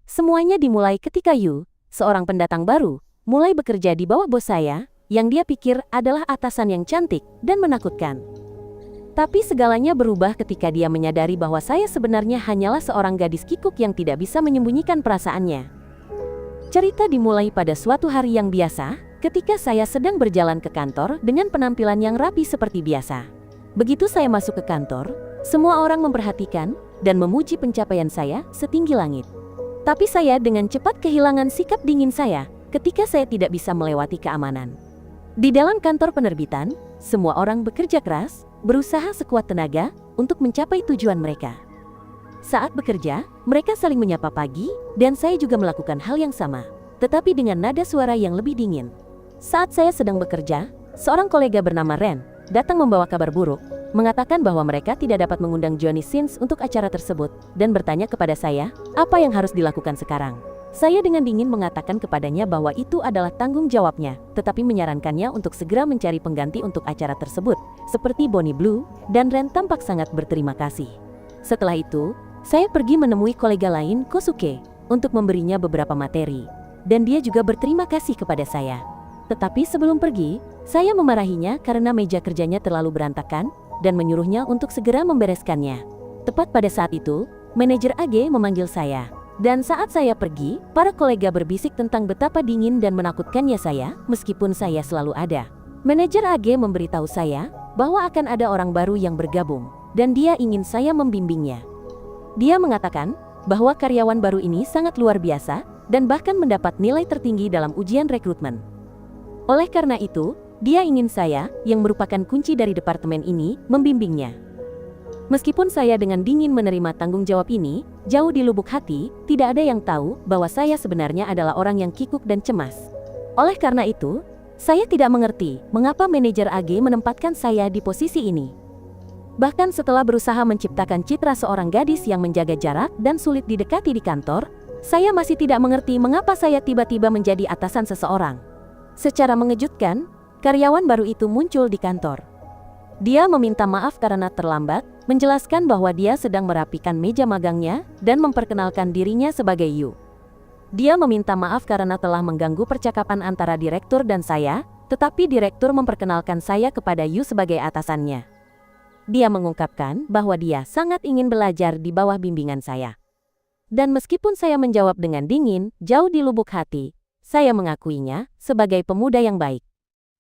Semuanya dimulai ketika Yu, seorang pendatang baru, mulai bekerja di bawah bos saya, yang dia pikir adalah atasan yang cantik dan menakutkan. Tapi segalanya berubah ketika dia menyadari bahwa saya sebenarnya hanyalah seorang gadis kikuk yang tidak bisa menyembunyikan perasaannya. Cerita dimulai pada suatu hari yang biasa, ketika saya sedang berjalan ke kantor dengan penampilan yang rapi seperti biasa. Begitu saya masuk ke kantor, semua orang memperhatikan dan memuji pencapaian saya setinggi langit. Tapi saya dengan cepat kehilangan sikap dingin saya ketika saya tidak bisa melewati keamanan. Di dalam kantor penerbitan, semua orang bekerja keras, berusaha sekuat tenaga untuk mencapai tujuan mereka. Saat bekerja, mereka saling menyapa pagi, dan saya juga melakukan hal yang sama, tetapi dengan nada suara yang lebih dingin. Saat saya sedang bekerja, seorang kolega bernama Ren datang membawa kabar buruk, mengatakan bahwa mereka tidak dapat mengundang Johnny Sins untuk acara tersebut, dan bertanya kepada saya, apa yang harus dilakukan sekarang. Saya dengan dingin mengatakan kepadanya bahwa itu adalah tanggung jawabnya, tetapi menyarankannya untuk segera mencari pengganti untuk acara tersebut, seperti Bonnie Blue, dan Ren tampak sangat berterima kasih. Setelah itu, saya pergi menemui kolega lain, Kosuke, untuk memberinya beberapa materi, dan dia juga berterima kasih kepada saya. Tetapi sebelum pergi, saya memarahinya karena meja kerjanya terlalu berantakan, dan menyuruhnya untuk segera membereskannya. Tepat pada saat itu, manajer AG memanggil saya. Dan saat saya pergi, para kolega berbisik tentang betapa dingin dan menakutkannya saya, meskipun saya selalu ada. Manajer AG memberitahu saya bahwa akan ada orang baru yang bergabung, dan dia ingin saya membimbingnya. Dia mengatakan bahwa karyawan baru ini sangat luar biasa, dan bahkan mendapat nilai tertinggi dalam ujian rekrutmen. Oleh karena itu, dia ingin saya, yang merupakan kunci dari departemen ini, membimbingnya. Meskipun saya dengan dingin menerima tanggung jawab ini, jauh di lubuk hati, tidak ada yang tahu bahwa saya sebenarnya adalah orang yang kikuk dan cemas. Oleh karena itu, saya tidak mengerti mengapa manajer AG menempatkan saya di posisi ini. Bahkan setelah berusaha menciptakan citra seorang gadis yang menjaga jarak dan sulit didekati di kantor, saya masih tidak mengerti mengapa saya tiba-tiba menjadi atasan seseorang. Secara mengejutkan, karyawan baru itu muncul di kantor. Dia meminta maaf karena terlambat, menjelaskan bahwa dia sedang merapikan meja magangnya dan memperkenalkan dirinya sebagai Yu. Dia meminta maaf karena telah mengganggu percakapan antara direktur dan saya, tetapi direktur memperkenalkan saya kepada Yu sebagai atasannya. Dia mengungkapkan bahwa dia sangat ingin belajar di bawah bimbingan saya. Dan meskipun saya menjawab dengan dingin, jauh di lubuk hati, saya mengakuinya sebagai pemuda yang baik.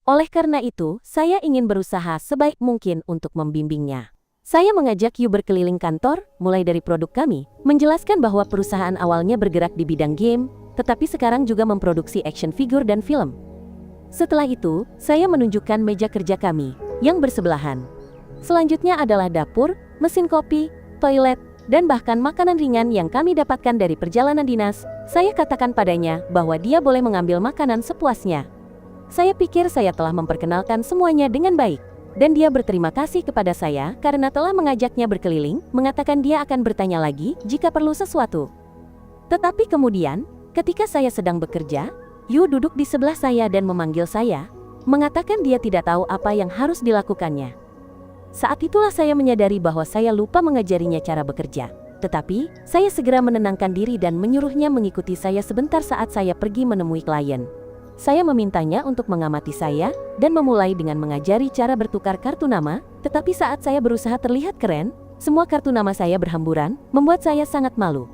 Oleh karena itu, saya ingin berusaha sebaik mungkin untuk membimbingnya. Saya mengajak Yu berkeliling kantor, mulai dari produk kami, menjelaskan bahwa perusahaan awalnya bergerak di bidang game, tetapi sekarang juga memproduksi action figure dan film. Setelah itu, saya menunjukkan meja kerja kami, yang bersebelahan. Selanjutnya adalah dapur, mesin kopi, toilet, dan bahkan makanan ringan yang kami dapatkan dari perjalanan dinas. Saya katakan padanya bahwa dia boleh mengambil makanan sepuasnya. Saya pikir saya telah memperkenalkan semuanya dengan baik, dan dia berterima kasih kepada saya karena telah mengajaknya berkeliling, mengatakan dia akan bertanya lagi jika perlu sesuatu. Tetapi kemudian, ketika saya sedang bekerja, Yu duduk di sebelah saya dan memanggil saya, mengatakan dia tidak tahu apa yang harus dilakukannya. Saat itulah saya menyadari bahwa saya lupa mengajarinya cara bekerja. Tetapi, saya segera menenangkan diri dan menyuruhnya mengikuti saya sebentar saat saya pergi menemui klien. Saya memintanya untuk mengamati saya, dan memulai dengan mengajari cara bertukar kartu nama, tetapi saat saya berusaha terlihat keren, semua kartu nama saya berhamburan, membuat saya sangat malu.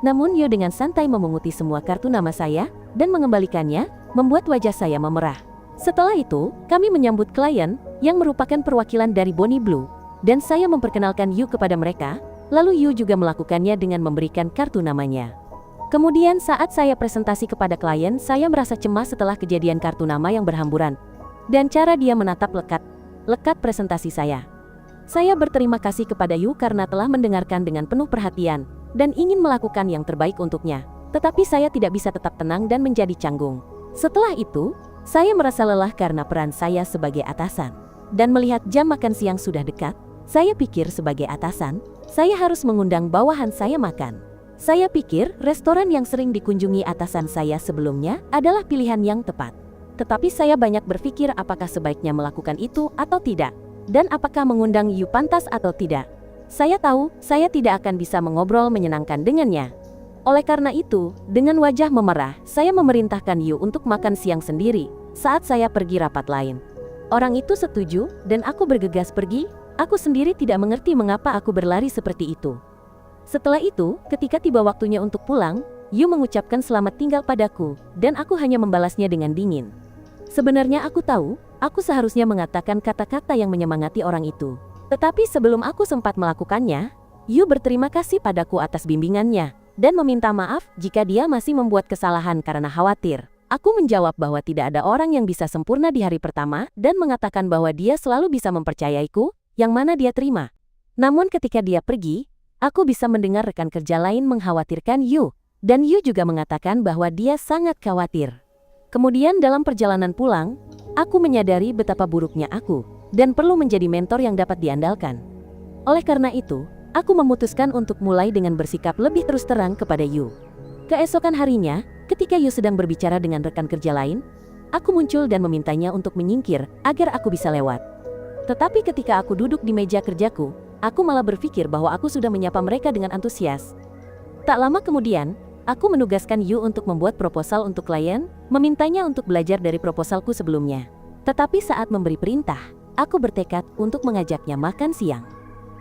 Namun Yu dengan santai memunguti semua kartu nama saya, dan mengembalikannya, membuat wajah saya memerah. Setelah itu, kami menyambut klien, yang merupakan perwakilan dari Bonnie Blue, dan saya memperkenalkan Yu kepada mereka, lalu Yu juga melakukannya dengan memberikan kartu namanya. Kemudian saat saya presentasi kepada klien, saya merasa cemas setelah kejadian kartu nama yang berhamburan, dan cara dia menatap lekat presentasi saya. Saya berterima kasih kepada Yu karena telah mendengarkan dengan penuh perhatian, dan ingin melakukan yang terbaik untuknya. Tetapi saya tidak bisa tetap tenang dan menjadi canggung. Setelah itu, saya merasa lelah karena peran saya sebagai atasan. Dan melihat jam makan siang sudah dekat, saya pikir sebagai atasan, saya harus mengundang bawahan saya makan. Saya pikir restoran yang sering dikunjungi atasan saya sebelumnya adalah pilihan yang tepat. Tetapi saya banyak berpikir apakah sebaiknya melakukan itu atau tidak, dan apakah mengundang Yu pantas atau tidak. Saya tahu saya tidak akan bisa mengobrol menyenangkan dengannya. Oleh karena itu, dengan wajah memerah, saya memerintahkan Yu untuk makan siang sendiri saat saya pergi rapat lain. Orang itu setuju, dan aku bergegas pergi. Aku sendiri tidak mengerti mengapa aku berlari seperti itu. Setelah itu, ketika tiba waktunya untuk pulang, Yu mengucapkan selamat tinggal padaku, dan aku hanya membalasnya dengan dingin. Sebenarnya aku tahu, aku seharusnya mengatakan kata-kata yang menyemangati orang itu. Tetapi sebelum aku sempat melakukannya, Yu berterima kasih padaku atas bimbingannya, dan meminta maaf jika dia masih membuat kesalahan karena khawatir. Aku menjawab bahwa tidak ada orang yang bisa sempurna di hari pertama, dan mengatakan bahwa dia selalu bisa mempercayaiku, yang mana dia terima. Namun ketika dia pergi, aku bisa mendengar rekan kerja lain mengkhawatirkan Yu, dan Yu juga mengatakan bahwa dia sangat khawatir. Kemudian dalam perjalanan pulang, aku menyadari betapa buruknya aku, dan perlu menjadi mentor yang dapat diandalkan. Oleh karena itu, aku memutuskan untuk mulai dengan bersikap lebih terus terang kepada Yu. Keesokan harinya, ketika Yu sedang berbicara dengan rekan kerja lain, aku muncul dan memintanya untuk menyingkir agar aku bisa lewat. Tetapi ketika aku duduk di meja kerjaku, aku malah berpikir bahwa aku sudah menyapa mereka dengan antusias. Tak lama kemudian, aku menugaskan Yu untuk membuat proposal untuk klien, memintanya untuk belajar dari proposalku sebelumnya. Tetapi saat memberi perintah, aku bertekad untuk mengajaknya makan siang.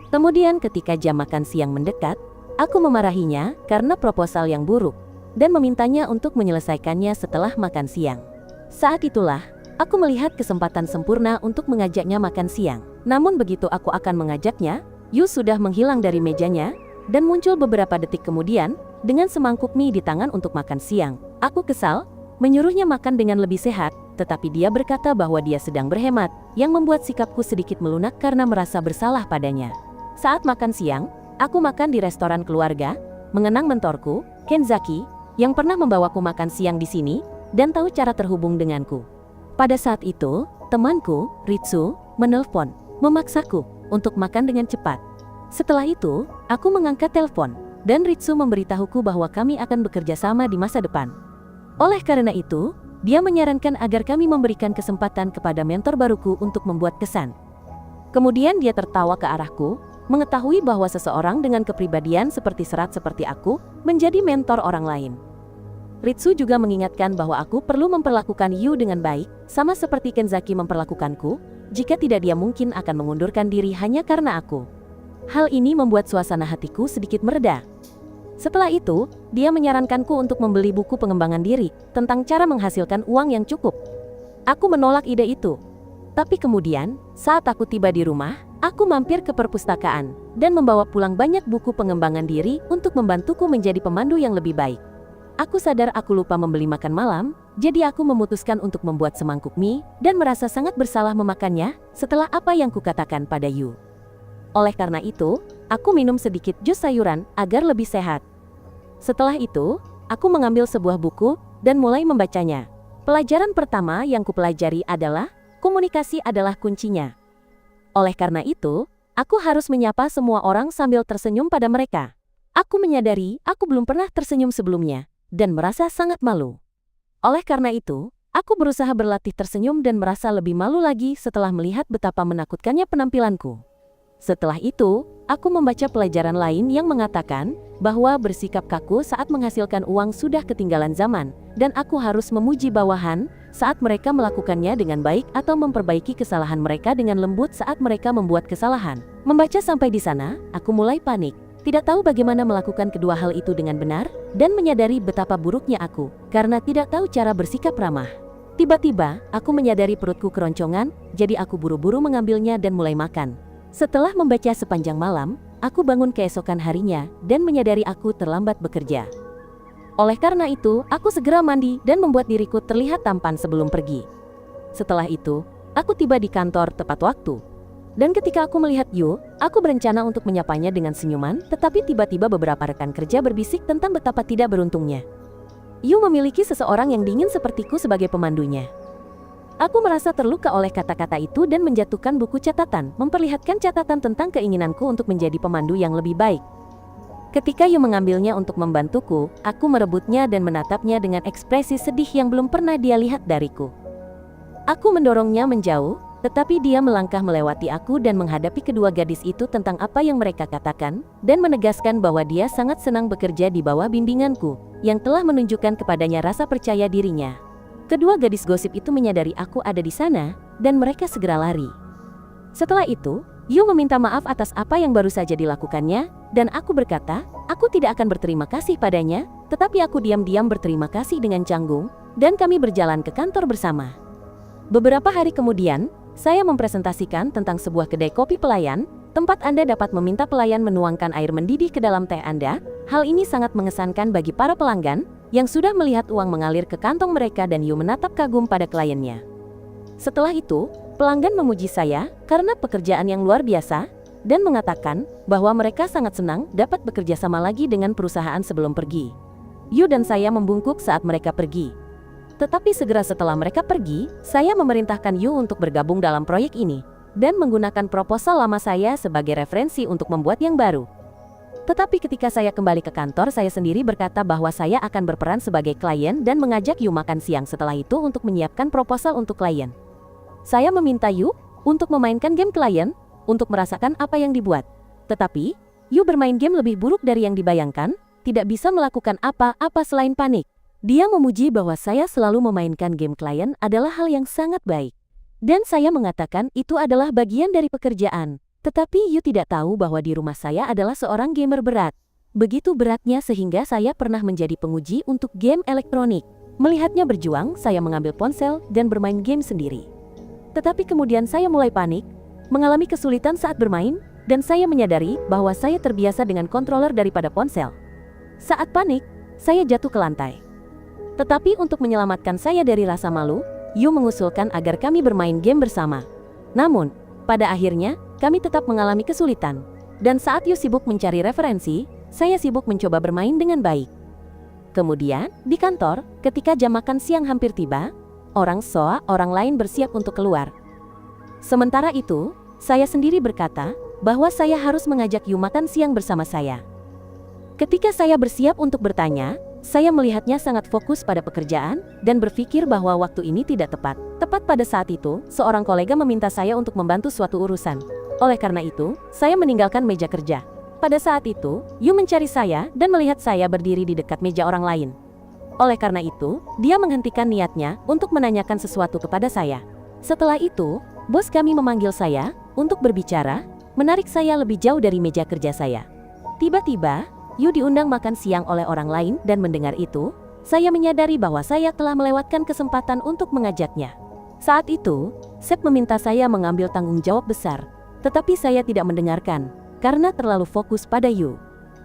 Kemudian ketika jam makan siang mendekat, aku memarahinya karena proposal yang buruk, dan memintanya untuk menyelesaikannya setelah makan siang. Saat itulah, aku melihat kesempatan sempurna untuk mengajaknya makan siang. Namun begitu aku akan mengajaknya, Yu sudah menghilang dari mejanya, dan muncul beberapa detik kemudian, dengan semangkuk mie di tangan untuk makan siang. Aku kesal, menyuruhnya makan dengan lebih sehat, tetapi dia berkata bahwa dia sedang berhemat, yang membuat sikapku sedikit melunak karena merasa bersalah padanya. Saat makan siang, aku makan di restoran keluarga, mengenang mentorku, Kenzaki, yang pernah membawaku makan siang di sini, dan tahu cara terhubung denganku. Pada saat itu, temanku, Ritsu, menelpon, memaksaku untuk makan dengan cepat. Setelah itu, aku mengangkat telepon, dan Ritsu memberitahuku bahwa kami akan bekerja sama di masa depan. Oleh karena itu, dia menyarankan agar kami memberikan kesempatan kepada mentor baruku untuk membuat kesan. Kemudian dia tertawa ke arahku, mengetahui bahwa seseorang dengan kepribadian seperti serat seperti aku menjadi mentor orang lain. Ritsu juga mengingatkan bahwa aku perlu memperlakukan Yu dengan baik, sama seperti Kenzaki memperlakukanku, jika tidak dia mungkin akan mengundurkan diri hanya karena aku. Hal ini membuat suasana hatiku sedikit mereda. Setelah itu, dia menyarankanku untuk membeli buku pengembangan diri tentang cara menghasilkan uang yang cukup. Aku menolak ide itu. Tapi kemudian, saat aku tiba di rumah, aku mampir ke perpustakaan dan membawa pulang banyak buku pengembangan diri untuk membantuku menjadi pemandu yang lebih baik. Aku sadar aku lupa membeli makan malam, jadi aku memutuskan untuk membuat semangkuk mie dan merasa sangat bersalah memakannya setelah apa yang kukatakan pada Yu. Oleh karena itu, aku minum sedikit jus sayuran agar lebih sehat. Setelah itu, aku mengambil sebuah buku dan mulai membacanya. Pelajaran pertama yang kupelajari adalah komunikasi adalah kuncinya. Oleh karena itu, aku harus menyapa semua orang sambil tersenyum pada mereka. Aku menyadari aku belum pernah tersenyum sebelumnya dan merasa sangat malu. Oleh karena itu, aku berusaha berlatih tersenyum dan merasa lebih malu lagi setelah melihat betapa menakutkannya penampilanku. Setelah itu, aku membaca pelajaran lain yang mengatakan bahwa bersikap kaku saat menghasilkan uang sudah ketinggalan zaman, dan aku harus memuji bawahan saat mereka melakukannya dengan baik atau memperbaiki kesalahan mereka dengan lembut saat mereka membuat kesalahan. Membaca sampai di sana, aku mulai panik. Tidak tahu bagaimana melakukan kedua hal itu dengan benar, dan menyadari betapa buruknya aku, karena tidak tahu cara bersikap ramah. Tiba-tiba, aku menyadari perutku keroncongan, jadi aku buru-buru mengambilnya dan mulai makan. Setelah membaca sepanjang malam, aku bangun keesokan harinya dan menyadari aku terlambat bekerja. Oleh karena itu, aku segera mandi dan membuat diriku terlihat tampan sebelum pergi. Setelah itu, aku tiba di kantor tepat waktu. Dan ketika aku melihat Yu, aku berencana untuk menyapanya dengan senyuman, tetapi tiba-tiba beberapa rekan kerja berbisik tentang betapa tidak beruntungnya Yu memiliki seseorang yang dingin sepertiku sebagai pemandunya. Aku merasa terluka oleh kata-kata itu dan menjatuhkan buku catatan, memperlihatkan catatan tentang keinginanku untuk menjadi pemandu yang lebih baik. Ketika Yu mengambilnya untuk membantuku, aku merebutnya dan menatapnya dengan ekspresi sedih yang belum pernah dia lihat dariku. Aku mendorongnya menjauh, Tetapi dia melangkah melewati aku dan menghadapi kedua gadis itu tentang apa yang mereka katakan, dan menegaskan bahwa dia sangat senang bekerja di bawah bimbinganku, yang telah menunjukkan kepadanya rasa percaya dirinya. Kedua gadis gosip itu menyadari aku ada di sana, dan mereka segera lari. Setelah itu, Yu meminta maaf atas apa yang baru saja dilakukannya, dan aku berkata, aku tidak akan berterima kasih padanya, tetapi aku diam-diam berterima kasih dengan canggung, dan kami berjalan ke kantor bersama. Beberapa hari kemudian, saya mempresentasikan tentang sebuah kedai kopi pelayan, tempat Anda dapat meminta pelayan menuangkan air mendidih ke dalam teh Anda. Hal ini sangat mengesankan bagi para pelanggan, yang sudah melihat uang mengalir ke kantong mereka dan Yu menatap kagum pada kliennya. Setelah itu, pelanggan memuji saya karena pekerjaan yang luar biasa, dan mengatakan bahwa mereka sangat senang dapat bekerja sama lagi dengan perusahaan sebelum pergi. Yu dan saya membungkuk saat mereka pergi. Tetapi segera setelah mereka pergi, saya memerintahkan Yu untuk bergabung dalam proyek ini, dan menggunakan proposal lama saya sebagai referensi untuk membuat yang baru. Tetapi ketika saya kembali ke kantor, saya sendiri berkata bahwa saya akan berperan sebagai klien dan mengajak Yu makan siang setelah itu untuk menyiapkan proposal untuk klien. Saya meminta Yu untuk memainkan game klien, untuk merasakan apa yang dibuat. Tetapi, Yu bermain game lebih buruk dari yang dibayangkan, tidak bisa melakukan apa-apa selain panik. Dia memuji bahwa saya selalu memainkan game klien adalah hal yang sangat baik. Dan saya mengatakan itu adalah bagian dari pekerjaan. Tetapi Yu tidak tahu bahwa di rumah saya adalah seorang gamer berat. Begitu beratnya sehingga saya pernah menjadi penguji untuk game elektronik. Melihatnya berjuang, saya mengambil ponsel dan bermain game sendiri. Tetapi kemudian saya mulai panik, mengalami kesulitan saat bermain, dan saya menyadari bahwa saya terbiasa dengan controller daripada ponsel. Saat panik, saya jatuh ke lantai. Tetapi untuk menyelamatkan saya dari rasa malu, Yu mengusulkan agar kami bermain game bersama. Namun, pada akhirnya, kami tetap mengalami kesulitan. Dan saat Yu sibuk mencari referensi, saya sibuk mencoba bermain dengan baik. Kemudian, di kantor, ketika jam makan siang hampir tiba, orang lain bersiap untuk keluar. Sementara itu, saya sendiri berkata bahwa saya harus mengajak Yu makan siang bersama saya. Ketika saya bersiap untuk bertanya, saya melihatnya sangat fokus pada pekerjaan dan berpikir bahwa waktu ini tidak tepat. Tepat pada saat itu, seorang kolega meminta saya untuk membantu suatu urusan. Oleh karena itu, saya meninggalkan meja kerja. Pada saat itu, Yu mencari saya dan melihat saya berdiri di dekat meja orang lain. Oleh karena itu, dia menghentikan niatnya untuk menanyakan sesuatu kepada saya. Setelah itu, bos kami memanggil saya untuk berbicara, menarik saya lebih jauh dari meja kerja saya. Tiba-tiba, Yu diundang makan siang oleh orang lain dan mendengar itu, saya menyadari bahwa saya telah melewatkan kesempatan untuk mengajaknya. Saat itu, Sep meminta saya mengambil tanggung jawab besar, tetapi saya tidak mendengarkan, karena terlalu fokus pada Yu.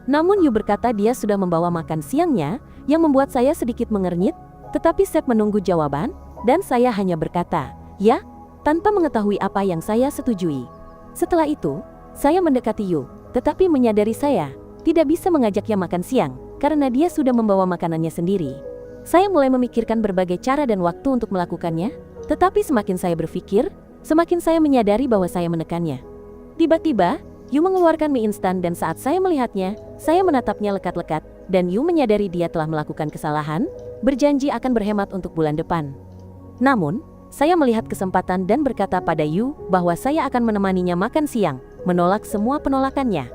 Namun Yu berkata dia sudah membawa makan siangnya, yang membuat saya sedikit mengernyit, tetapi Sep menunggu jawaban, dan saya hanya berkata, ya, tanpa mengetahui apa yang saya setujui. Setelah itu, saya mendekati Yu, tetapi menyadari saya tidak bisa mengajaknya makan siang, karena dia sudah membawa makanannya sendiri. Saya mulai memikirkan berbagai cara dan waktu untuk melakukannya, tetapi semakin saya berpikir, semakin saya menyadari bahwa saya menekannya. Tiba-tiba, Yu mengeluarkan mie instan dan saat saya melihatnya, saya menatapnya lekat-lekat, dan Yu menyadari dia telah melakukan kesalahan, berjanji akan berhemat untuk bulan depan. Namun, saya melihat kesempatan dan berkata pada Yu bahwa saya akan menemaninya makan siang, menolak semua penolakannya.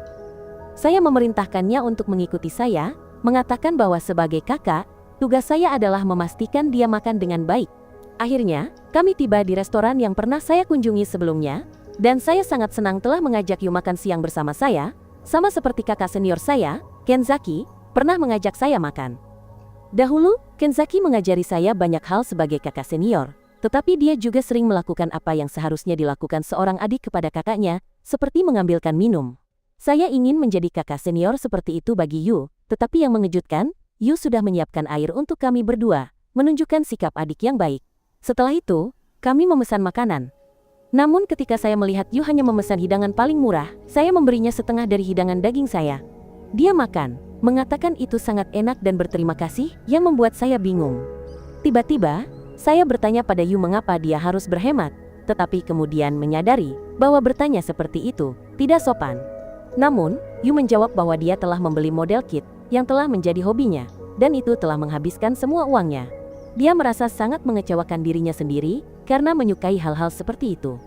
Saya memerintahkannya untuk mengikuti saya, mengatakan bahwa sebagai kakak, tugas saya adalah memastikan dia makan dengan baik. Akhirnya, kami tiba di restoran yang pernah saya kunjungi sebelumnya, dan saya sangat senang telah mengajak Yu makan siang bersama saya, sama seperti kakak senior saya, Kenzaki, pernah mengajak saya makan. Dahulu, Kenzaki mengajari saya banyak hal sebagai kakak senior, tetapi dia juga sering melakukan apa yang seharusnya dilakukan seorang adik kepada kakaknya, seperti mengambilkan minum. Saya ingin menjadi kakak senior seperti itu bagi Yu, tetapi yang mengejutkan, Yu sudah menyiapkan air untuk kami berdua, menunjukkan sikap adik yang baik. Setelah itu, kami memesan makanan. Namun ketika saya melihat Yu hanya memesan hidangan paling murah, saya memberinya setengah dari hidangan daging saya. Dia makan, mengatakan itu sangat enak dan berterima kasih, yang membuat saya bingung. Tiba-tiba, saya bertanya pada Yu mengapa dia harus berhemat, tetapi kemudian menyadari bahwa bertanya seperti itu tidak sopan. Namun, Yu menjawab bahwa dia telah membeli model kit yang telah menjadi hobinya, dan itu telah menghabiskan semua uangnya. Dia merasa sangat mengecewakan dirinya sendiri karena menyukai hal-hal seperti itu.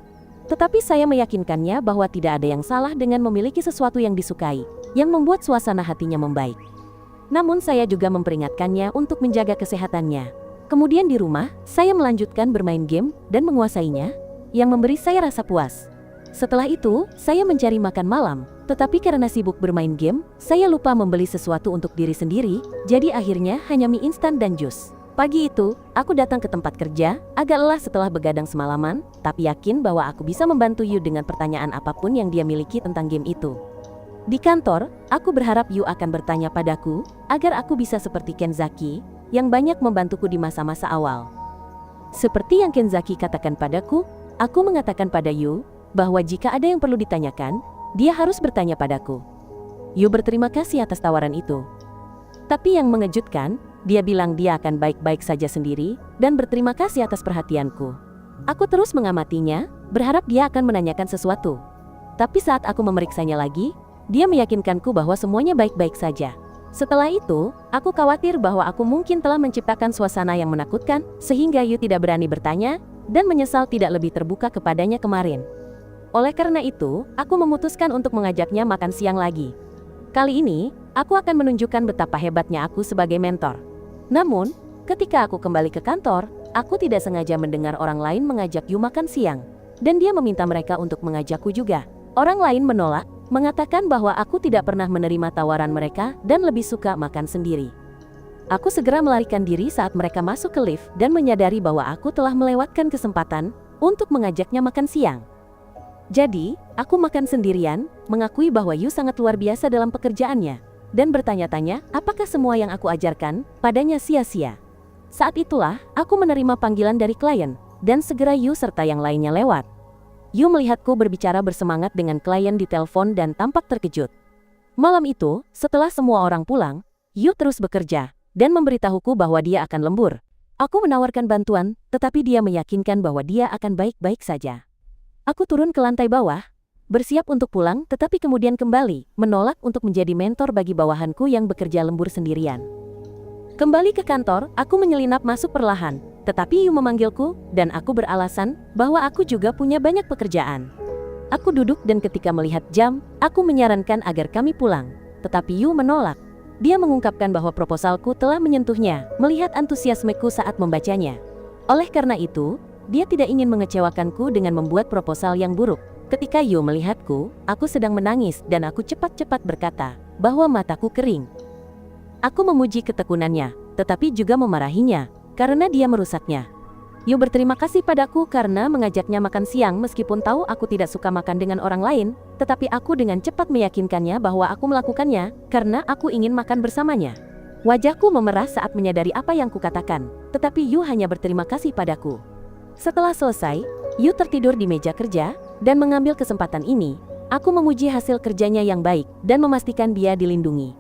Tetapi saya meyakinkannya bahwa tidak ada yang salah dengan memiliki sesuatu yang disukai, yang membuat suasana hatinya membaik. Namun saya juga memperingatkannya untuk menjaga kesehatannya. Kemudian di rumah, saya melanjutkan bermain game dan menguasainya, yang memberi saya rasa puas. Setelah itu, saya mencari makan malam, tetapi karena sibuk bermain game, saya lupa membeli sesuatu untuk diri sendiri, jadi akhirnya hanya mie instan dan jus. Pagi itu, aku datang ke tempat kerja, agak lelah setelah begadang semalaman, tapi yakin bahwa aku bisa membantu Yu dengan pertanyaan apapun yang dia miliki tentang game itu. Di kantor, aku berharap Yu akan bertanya padaku, agar aku bisa seperti Kenzaki, yang banyak membantuku di masa-masa awal. Seperti yang Kenzaki katakan padaku, aku mengatakan pada Yu, bahwa jika ada yang perlu ditanyakan, dia harus bertanya padaku. Yu berterima kasih atas tawaran itu. Tapi yang mengejutkan, dia bilang dia akan baik-baik saja sendiri, dan berterima kasih atas perhatianku. Aku terus mengamatinya, berharap dia akan menanyakan sesuatu. Tapi saat aku memeriksanya lagi, dia meyakinkanku bahwa semuanya baik-baik saja. Setelah itu, aku khawatir bahwa aku mungkin telah menciptakan suasana yang menakutkan, sehingga Yu tidak berani bertanya, dan menyesal tidak lebih terbuka kepadanya kemarin. Oleh karena itu, aku memutuskan untuk mengajaknya makan siang lagi. Kali ini, aku akan menunjukkan betapa hebatnya aku sebagai mentor. Namun, ketika aku kembali ke kantor, aku tidak sengaja mendengar orang lain mengajak Yu makan siang. Dan dia meminta mereka untuk mengajakku juga. Orang lain menolak, mengatakan bahwa aku tidak pernah menerima tawaran mereka dan lebih suka makan sendiri. Aku segera melarikan diri saat mereka masuk ke lift dan menyadari bahwa aku telah melewatkan kesempatan untuk mengajaknya makan siang. Jadi, aku makan sendirian, mengakui bahwa Yu sangat luar biasa dalam pekerjaannya, dan bertanya-tanya apakah semua yang aku ajarkan padanya sia-sia. Saat itulah, aku menerima panggilan dari klien, dan segera Yu serta yang lainnya lewat. Yu melihatku berbicara bersemangat dengan klien di telepon dan tampak terkejut. Malam itu, setelah semua orang pulang, Yu terus bekerja, dan memberitahuku bahwa dia akan lembur. Aku menawarkan bantuan, tetapi dia meyakinkan bahwa dia akan baik-baik saja. Aku turun ke lantai bawah, bersiap untuk pulang tetapi kemudian kembali, menolak untuk menjadi mentor bagi bawahanku yang bekerja lembur sendirian. Kembali ke kantor, aku menyelinap masuk perlahan, tetapi Yu memanggilku, dan aku beralasan bahwa aku juga punya banyak pekerjaan. Aku duduk dan ketika melihat jam, aku menyarankan agar kami pulang, tetapi Yu menolak. Dia mengungkapkan bahwa proposalku telah menyentuhnya, melihat antusiasmeku saat membacanya. Oleh karena itu, dia tidak ingin mengecewakanku dengan membuat proposal yang buruk. Ketika Yu melihatku, aku sedang menangis dan aku cepat-cepat berkata bahwa mataku kering. Aku memuji ketekunannya, tetapi juga memarahinya karena dia merusaknya. Yu berterima kasih padaku karena mengajaknya makan siang meskipun tahu aku tidak suka makan dengan orang lain, tetapi aku dengan cepat meyakinkannya bahwa aku melakukannya karena aku ingin makan bersamanya. Wajahku memerah saat menyadari apa yang kukatakan, tetapi Yu hanya berterima kasih padaku. Setelah selesai, Yu tertidur di meja kerja, dan mengambil kesempatan ini, aku memuji hasil kerjanya yang baik, dan memastikan dia dilindungi.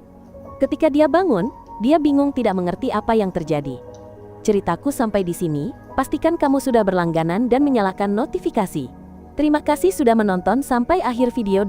Ketika dia bangun, dia bingung tidak mengerti apa yang terjadi. Ceritaku sampai di sini, pastikan kamu sudah berlangganan dan menyalakan notifikasi. Terima kasih sudah menonton sampai akhir video.